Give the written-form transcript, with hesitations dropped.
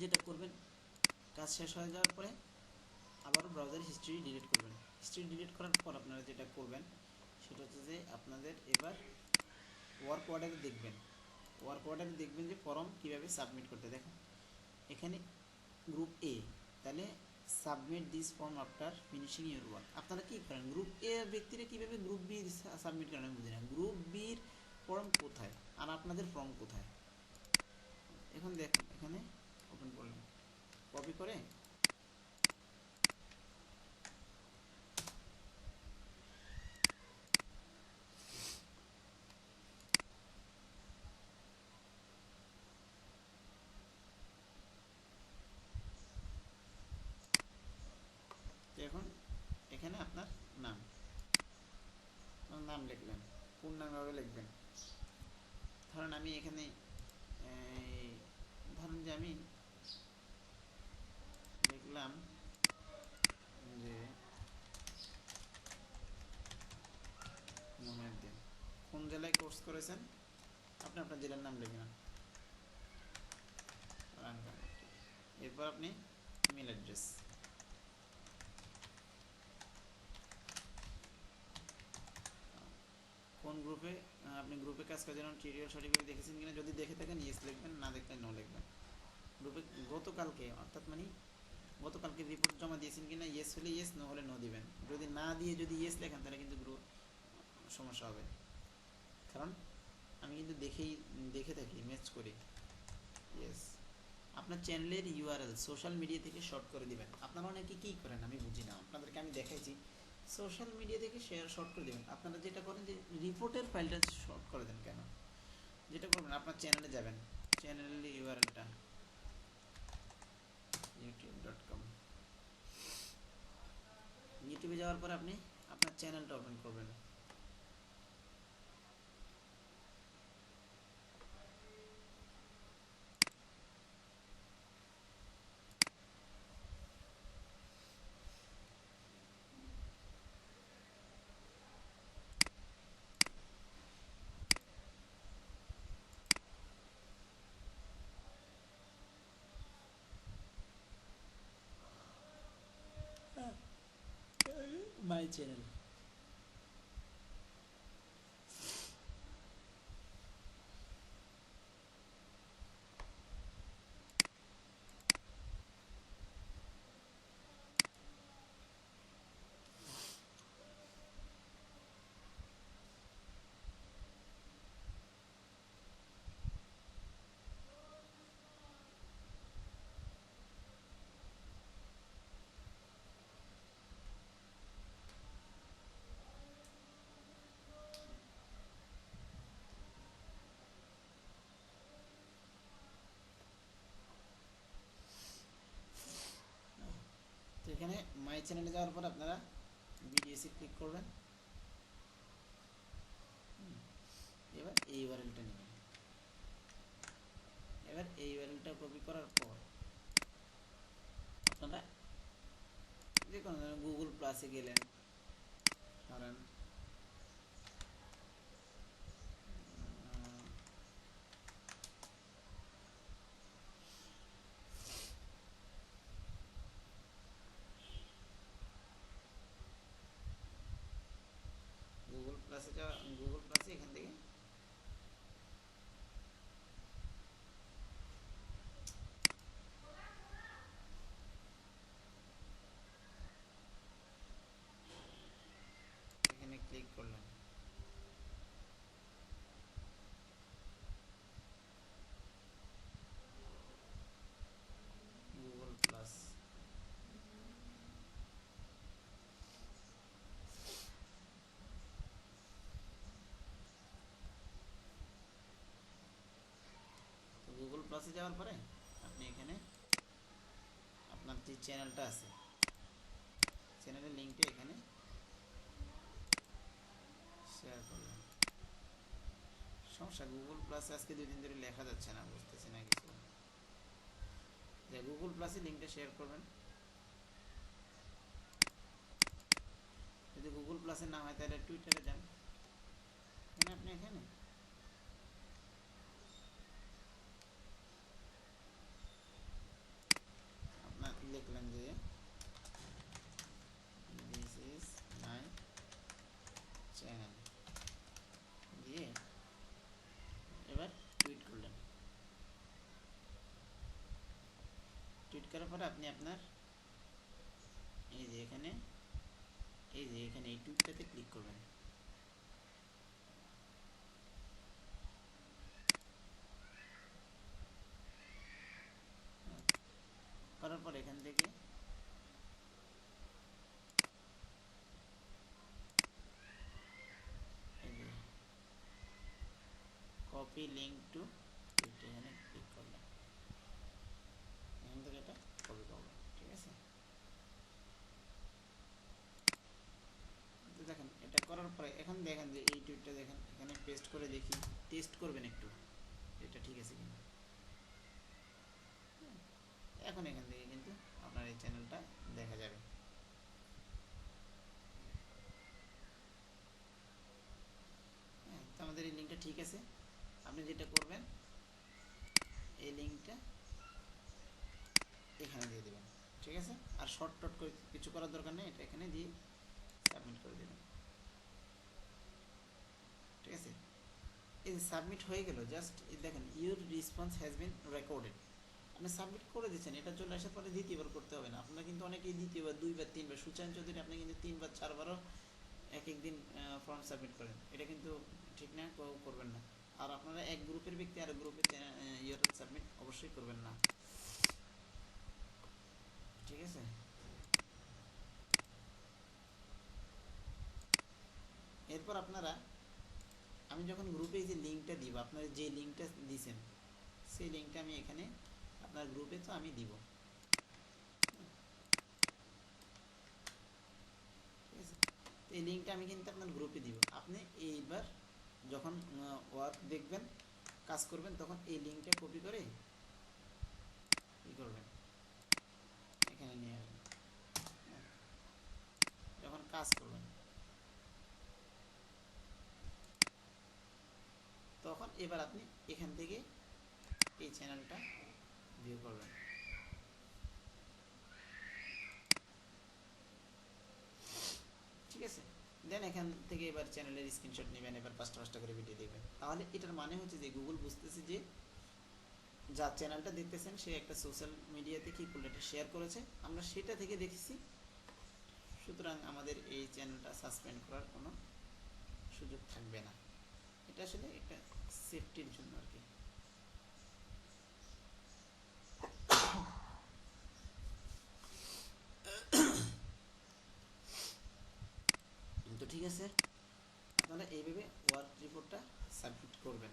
যেটা করবেন, কাজ শেষ হয়ে যাওয়ার পরে আবারও ব্রাউজার হিস্ট্রি ডিলিট করবেন। হিস্ট্রি ডিলিট করার পর আপনারা যেটা করবেন সেটা হচ্ছে যে আপনাদের এবার ওয়ার্ক অর্ডারে দেখবেন। ওয়ার্ক অর্ডারে দেখবেন যে ফর্ম কীভাবে সাবমিট করতে। দেখেন এখানে গ্রুপ এ, তাহলে submit this form after finishing your work. আপনারা কী করেন, গ্রুপ এ ব্যক্তিরা কীভাবে গ্রুপ বি সাবমিট করেন আমি বুঝি না। গ্রুপ বির ফর্ম কোথায় আর আপনাদের ফর্ম কোথায়? এখন দেখুন এখানে ওপেন করলাম, কপি করে এখন এখানে আপনার নাম লিখলেন, পূর্ণাঙ্গভাবে লিখবেন। ধরেন আমি এখানে ধরেন যে আমি লিখলাম যে মহিউদ্দিন, কোন জেলায় কোর্স করেছেন আপনি আপনার জেলার নাম লিখবেন, এরপর আপনি ইমেল অ্যাড্রেস, কোন গ্রুপে আপনি গ্রুপে কাজ করার জন্য টিউটোরিয়াল সঠিকভাবে দেখেছেন কিনা, যদি দেখে থাকেন ইয়েস লিখবেন, না দেখলে নো লিখবেন। গ্রুপে গতকালকে অর্থাৎ মানে গতকালকে রিপোর্ট জমা দিয়েছেন কিনা, ইয়েস হলে ইয়েস, নো হলে নো দিবেন। যদি না দিয়ে যদি ইয়েস লেখেন তাহলে কিন্তু গ্রুপ সমস্যা হবে, কারণ আমি কিন্তু দেখে থাকি, ম্যাচ করি। ইয়েস। আপনার চ্যানেলের ইউআরএল সোশ্যাল মিডিয়া থেকে শর্ট করে দিবেন। আপনারা অনেকে কী করেন আমি বুঝি না, আপনাদেরকে আমি দেখাইছি সোশ্যাল মিডিয়া থেকে শর্ট করে দেবেন। আপনারা যেটা করেন যে রিপোর্টের ফাইলটা শর্ট করে দেন কেন? যেটা করবেন আপনার চ্যানেলে যাবেন, চ্যানেলের ইউআরএলটা youtube.com, ইউটিউবে যাওয়ার পর আপনি আপনার চ্যানেলটা ওপেন করবেন। মাই চ্যানেল, তো এখানে মাই চ্যানেলে যাওয়ার পর আপনারা বিডিএসে ক্লিক করবেন। এবার এই ইউআরএলটা নেবেন। এবার এই ইউআরএলটা কপি করার পর আপনারা যে কোনো গুগল প্লাসে গেলেন, ধরেন গুগল প্লাসে এখান থেকে এখানে ক্লিক করলেন, গুগল প্লাস, তো গুগল প্লাসে যাওয়ার পরে আপনি এখানে আপনার যে চ্যানেলটা আছে চ্যানেলের লিঙ্কটা এখানে শেয়ার করলেন। সমস্যা গুগল প্লাসে আজকে 2 দিন ধরে লেখা যাচ্ছে না, বুঝতেছি না কিছু। যে গুগল প্লাসে লিঙ্কটা শেয়ার করবেন। যদি গুগল প্লাসে না হয় তাহলে টুইটারে যান, আপনি এখানে করার পরে আপনি আপনার এই যে এখানে এই টুইটটাতে ক্লিক করবেন। করার পর এখান থেকে এই যে কপি লিঙ্ক টু টুইট এখানে ক্লিক করলাম, এখান থেকে এটা কপি করবো। ঠিক আছে, তো দেখেন এটা করার পরে এখন দেখেন যে এই টুইটটা দেখেন এখানে পেস্ট করে দেখি, টেস্ট করবেন একটু এটা ঠিক আছে কিনা। এখন এখান থেকে কিন্তু আপনার এই চ্যানেলটা দেখা যাবে। হ্যাঁ, তো আমাদের এই লিঙ্কটা ঠিক আছে। আপনি যেটা করবেন এই লিঙ্কটা এখানে দিয়ে দেবেন। ঠিক আছে, আর শর্টকাট করে কিছু করার দরকার নেই, এটা এখানে দিয়ে সাবমিট করে দেবেন। ঠিক আছে, এই যে সাবমিট হয়ে গেল, জাস্ট দেখেন your response has been recorded. আপনি সাবমিট করে দিচ্ছেন, এটা চলে আসার পরে দ্বিতীয়বার করতে হবে না। আপনারা কিন্তু অনেকেই দ্বিতীয়বার, দুইবার, তিনবার, সুচান চৌধুরী আপনি কিন্তু তিনবার চারবারও এক এক দিন ফর্ম সাবমিট করেন, এটা কিন্তু ঠিক না, করবেন না। আর আপনারা এক গ্রুপের ব্যক্তি আর গ্রুপে ইয়ের সাবমিট অবশ্যই করবেন না। ঠিক আছে, এরপর আপনারা, আমি যখন গ্রুপে যে লিঙ্কটা দিব, আপনারা যে লিঙ্কটা দিয়েছেন সেই লিঙ্কটা আমি এখানে আপনার গ্রুপে তো আমি দিব। ঠিক আছে, এই লিঙ্কটা আমি কিন্তু আপনার গ্রুপে দিব। আপনি এইবার যখন ওয়ার্ক দেখবেন, কাজ করবেন, তখন এই লিঙ্কটা কপি করে কী করবেন, এখানে নিয়ে আসবেন। যখন কাজ করবেন তখন এবার আপনি এখান থেকে এই চ্যানেলটা ভিউ করবেন। ঠিক আছে, দেন এখান থেকে এবার চ্যানেলের স্ক্রিনশট নেবেন, এবার পাঁচটা পাঁচটা করে ভিডিও দেখবেন। তাহলে এটার মানে হচ্ছে যে গুগল বুঝতেছে যে যার চ্যানেলটা দেখতেছেন সে একটা সোশ্যাল মিডিয়াতে কি করলে এটা শেয়ার করেছে, আমরা সেটা থেকে দেখেছি, সুতরাং আমাদের এই চ্যানেলটা সাসপেন্ড করার কোনো সুযোগ থাকবে না। এটা আসলে একটা সেফটির জন্য আর কি। তো ঠিক আছে, আপনারা এইভাবে ওয়ার্ক রিপোর্টটা সাবমিট করবেন।